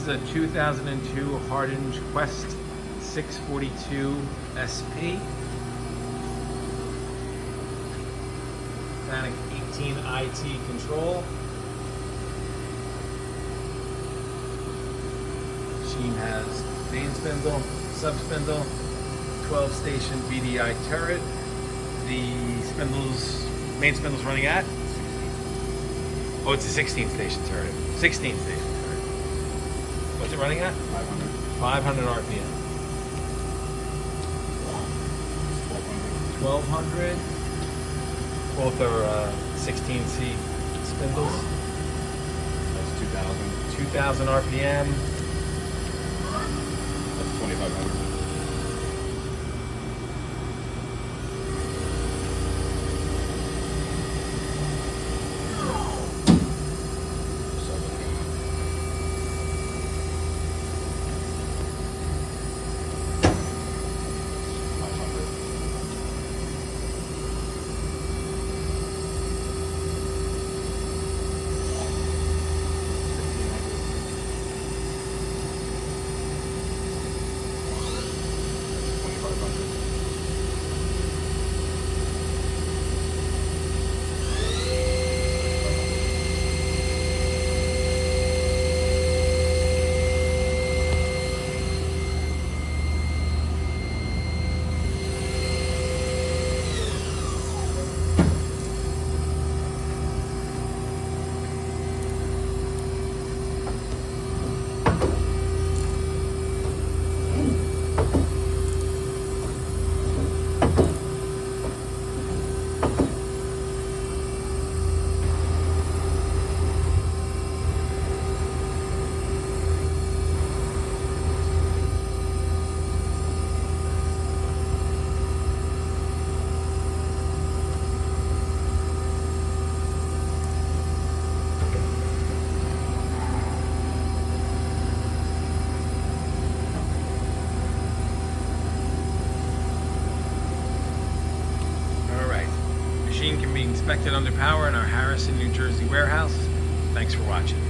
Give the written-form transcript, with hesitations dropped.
This is a 2002 Hardinge Quest 642 SP. Panic 18 IT control. Machine has main spindle, sub spindle, 12 station VDI turret. The main spindle's running at? Oh, it's a 16 station turret. 16 station turret. What's it running at? 500 RPM. 1200. Both are 16C spindles. That's 2,000. 2000 RPM. That's 2,500. Machine can be inspected under power in our Harrison, New Jersey warehouse. Thanks for watching.